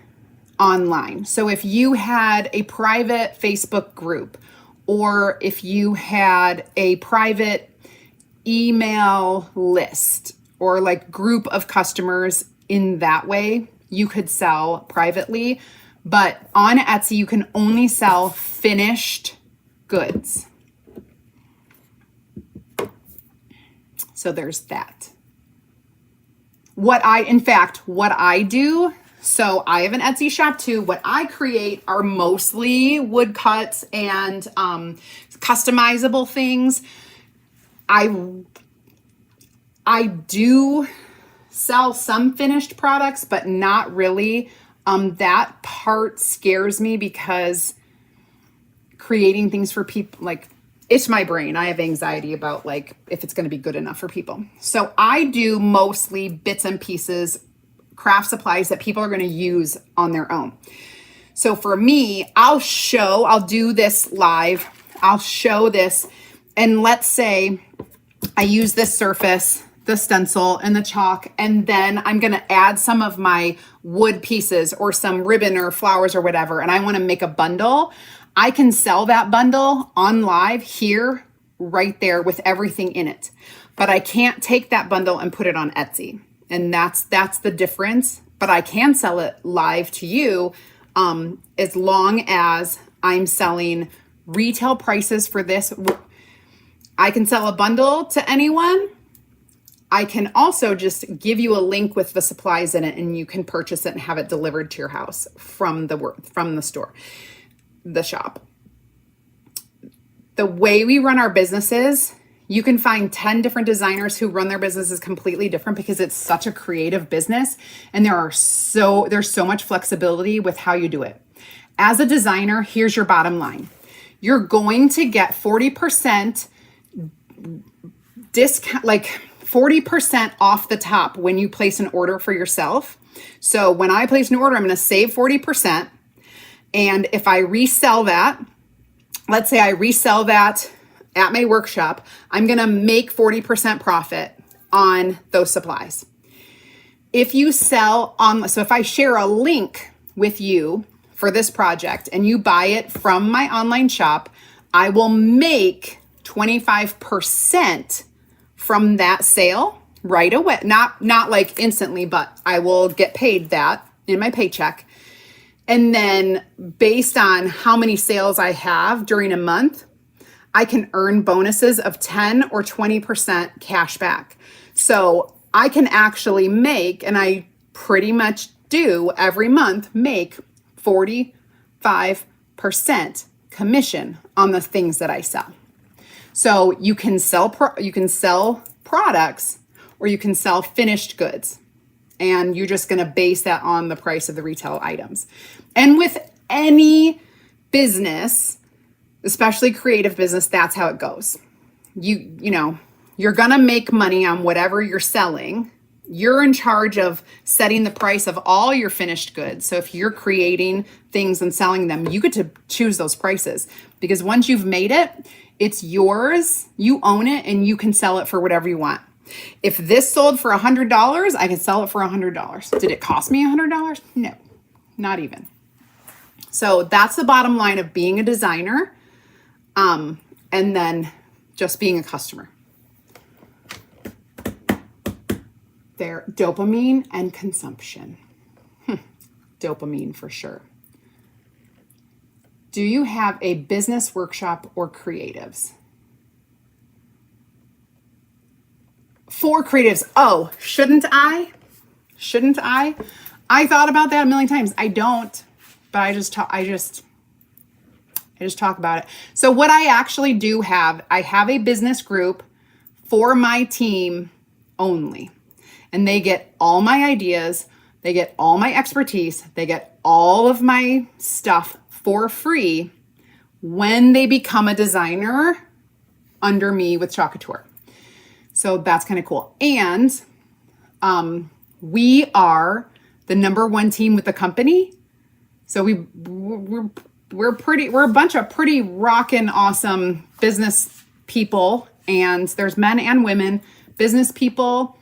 A: online. So if you had a private Facebook group, or if you had a private email list or like group of customers in that way, you could sell privately. But on Etsy, you can only sell finished goods. So there's that. What I do, so I have an Etsy shop too. What I create are mostly woodcuts and customizable things. I do sell some finished products, but not really. That part scares me because creating things for people, like, it's my brain. I have anxiety about like if it's going to be good enough for people. So I do mostly bits and pieces, craft supplies that people are going to use on their own. So for me, I'll do this live. I'll show this. And let's say I use this surface, the stencil and the chalk, and then I'm going to add some of my wood pieces or some ribbon or flowers or whatever, and I want to make a bundle. I can sell that bundle on live here, right there with everything in it. But I can't take that bundle and put it on Etsy. And that's the difference. But I can sell it live to you as long as I'm selling retail prices for this. I can sell a bundle to anyone. I can also just give you a link with the supplies in it, and you can purchase it and have it delivered to your house from the store, the shop. The way we run our businesses, you can find 10 different designers who run their businesses completely different because it's such a creative business, and there's so much flexibility with how you do it. As a designer, here's your bottom line. You're going to get 40% discount, like 40% off the top when you place an order for yourself. So when I place an order, I'm going to save 40%. And if I resell that, let's say I resell that at my workshop, I'm going to make 40% profit on those supplies. If you sell on, so if I share a link with you for this project and you buy it from my online shop, I will make 25% from that sale right away. Not like instantly, but I will get paid that in my paycheck. And then based on how many sales I have during a month, I can earn bonuses of 10 or 20% cash back. So I can actually make, and I pretty much do every month, make 45% commission on the things that I sell. So you can sell products, or you can sell finished goods. And you're just going to base that on the price of the retail items. And with any business, especially creative business, that's how it goes. You know, you're going to make money on whatever you're selling. You're in charge of setting the price of all your finished goods. So if you're creating things and selling them, you get to choose those prices, because once you've made it, it's yours, you own it, and you can sell it for whatever you want. If this sold for $100, I can sell it for $100. Did it cost me $100? No, not even. So that's the bottom line of being a designer, and then just being a customer. There, dopamine and consumption. Dopamine for sure. Do you have a business workshop or creatives? For creatives. Oh, shouldn't I? I thought about that a million times. I don't, but I just talk about it. So what I actually do have, I have a business group for my team only. And they get all my ideas, they get all my expertise, they get all of my stuff for free when they become a designer under me with Chalk Couture. So that's kind of cool. And we are the #1 team with the company. So we're a bunch of pretty rockin' awesome business people, and there's men and women business people.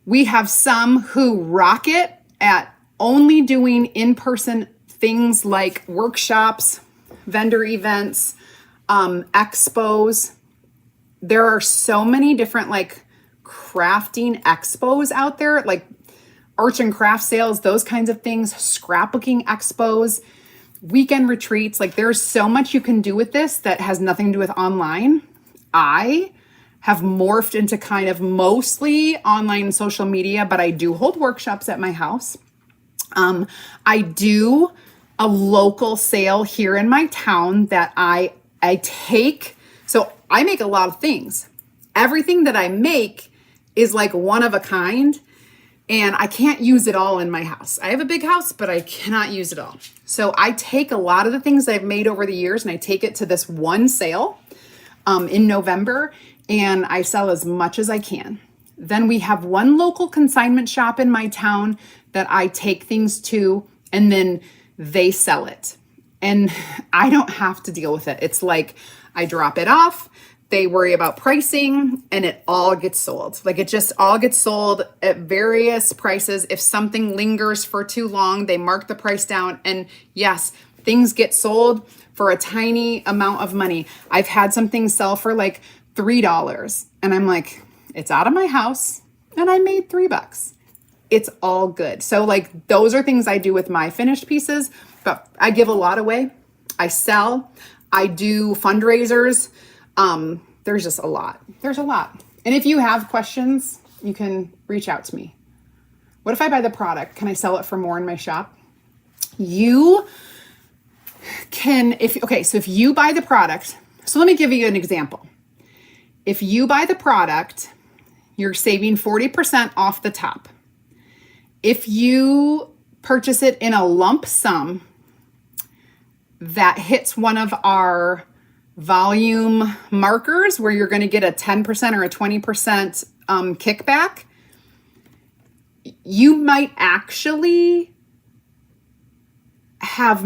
A: We have some who rock it at only doing in-person things like workshops, vendor events, expos. There are so many different like crafting expos out there, like arts and craft sales, those kinds of things, scrapbooking expos, weekend retreats. Like there's so much you can do with this that has nothing to do with online. I have morphed into kind of mostly online social media, but I do hold workshops at my house. I do a local sale here in my town that I take. So I make a lot of things. Everything that I make is like one of a kind, and I can't use it all in my house. I have a big house, but I cannot use it all. So I take a lot of the things I've made over the years and I take it to this one sale in November, and I sell as much as I can. Then we have one local consignment shop in my town that I take things to, and then they sell it. And I don't have to deal with it. It's like I drop it off, they worry about pricing, and it all gets sold. Like it just all gets sold at various prices. If something lingers for too long, they mark the price down. And yes, things get sold for a tiny amount of money. I've had some things sell for like $3, and I'm like, it's out of my house and I made $3. It's all good. So like those are things I do with my finished pieces, but I give a lot away. I sell, I do fundraisers. There's just a lot. There's a lot. And if you have questions, you can reach out to me. What if I buy the product? Can I sell it for more in my shop? You can, if you buy the product, so let me give you an example. If you buy the product, you're saving 40% off the top. If you purchase it in a lump sum, that hits one of our volume markers where you're going to get a 10% or a 20% kickback, you might actually have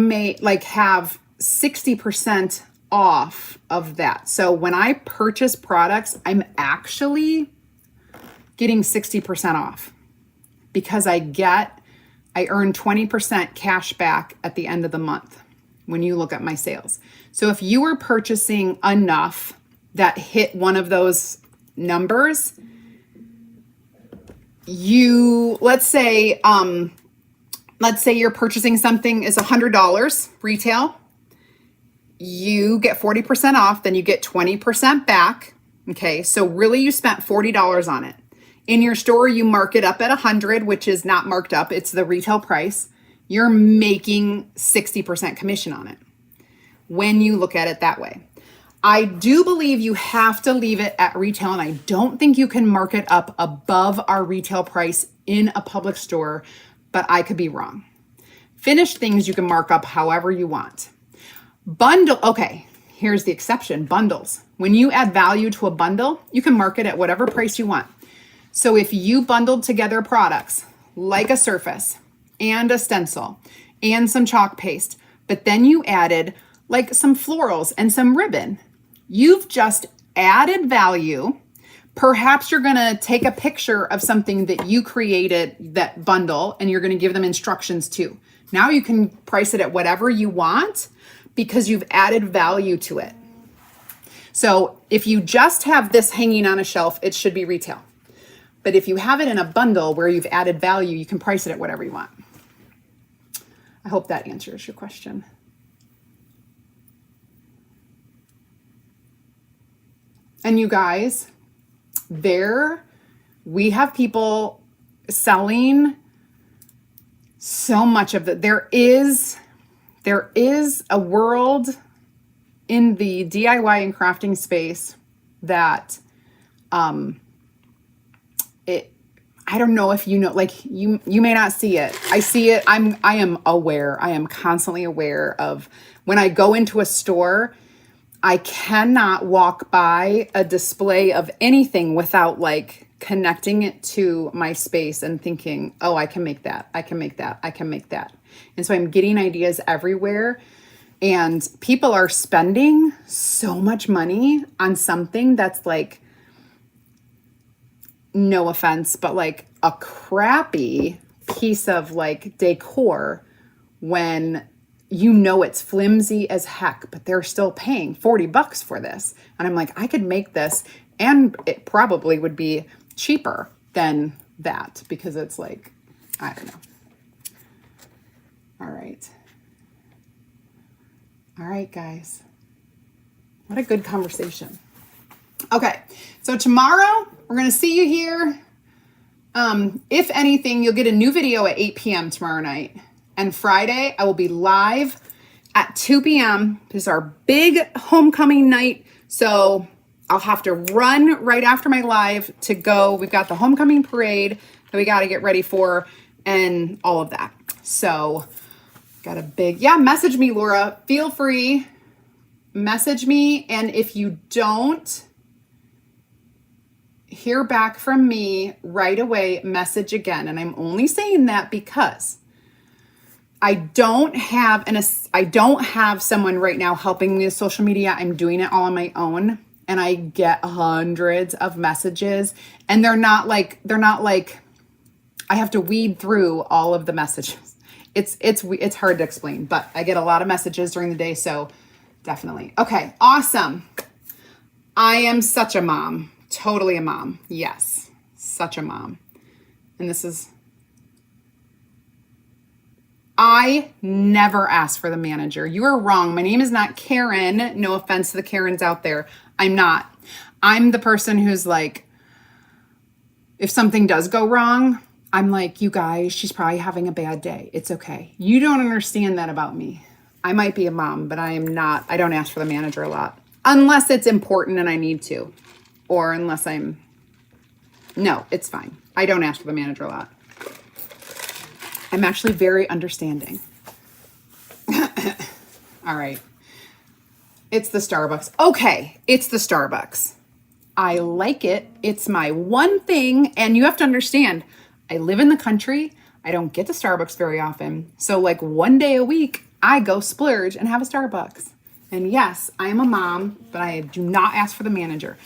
A: 60% off of that. So when I purchase products, I'm actually getting 60% off. because I earn 20% cash back at the end of the month when you look at my sales. So if you were purchasing enough that hit one of those numbers, let's say you're purchasing something is $100 retail, you get 40% off, then you get 20% back. Okay, so really you spent $40 on it. In your store, you mark it up at 100, which is not marked up. It's the retail price. You're making 60% commission on it when you look at it that way. I do believe you have to leave it at retail, and I don't think you can mark it up above our retail price in a public store, but I could be wrong. Finished things you can mark up however you want. Bundle, okay, here's the exception, bundles. When you add value to a bundle, you can mark it at whatever price you want. So if you bundled together products like a surface and a stencil and some chalk paste, but then you added like some florals and some ribbon, you've just added value. Perhaps you're going to take a picture of something that you created, that bundle, and you're going to give them instructions too. Now you can price it at whatever you want because you've added value to it. So if you just have this hanging on a shelf, it should be retail. But if you have it in a bundle where you've added value, you can price it at whatever you want. I hope that answers your question. And you guys, we have people selling so much of it. There is a world in the DIY and crafting space that I don't know if you know, like you may not see it. I see it. I am aware. I am constantly aware of when I go into a store, I cannot walk by a display of anything without like connecting it to my space and thinking, oh, I can make that. I can make that. I can make that. And so I'm getting ideas everywhere, and people are spending so much money on something that's like, no offense, but like a crappy piece of like decor when you know it's flimsy as heck, but they're still paying $40 for this. And I'm like, I could make this and it probably would be cheaper than that because it's like, I don't know. All right. All right, guys. What a good conversation. Okay, so tomorrow we're going to see you here. If anything, you'll get a new video at 8 p.m. tomorrow night. And Friday, I will be live at 2 p.m. This is our big homecoming night. So I'll have to run right after my live to go. We've got the homecoming parade that we got to get ready for and all of that. So got a big, message me, Laura. Feel free. Message me. And if you don't hear back from me right away, message again. And I'm only saying that because I don't have someone right now helping me with social media. I'm doing it all on my own, and I get hundreds of messages, and they're not like I have to weed through all of the messages. It's hard to explain, but I get a lot of messages during the day, so definitely. Okay, awesome. I am such a mom. Totally a mom. Yes, such a mom. And I never asked for the manager. You are wrong. My name is not Karen. No offense to the Karens out there. I'm not. I'm the person who's like, if something does go wrong, I'm like, you guys, she's probably having a bad day. It's okay. You don't understand that about me. I might be a mom, but I am not. I don't ask for the manager a lot. Unless it's important and I need to. Or unless no, it's fine. I don't ask for the manager a lot. I'm actually very understanding. All right. It's the Starbucks. Okay, it's the Starbucks. I like it. It's my one thing. And you have to understand, I live in the country. I don't get to Starbucks very often. So like one day a week, I go splurge and have a Starbucks. And yes, I am a mom, but I do not ask for the manager.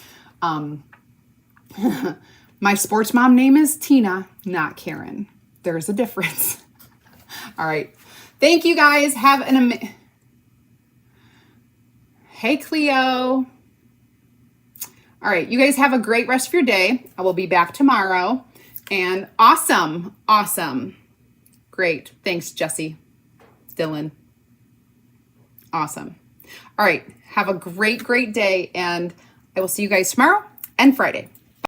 A: My sports mom name is Tina, not Karen. there's a difference. All right. Thank you guys. Have an Hey, Cleo. All right. You guys have a great rest of your day. I will be back tomorrow. And awesome. Awesome. Great. Thanks, Jesse. Dylan. Awesome. All right. Have a great, great day. And I will see you guys tomorrow and Friday.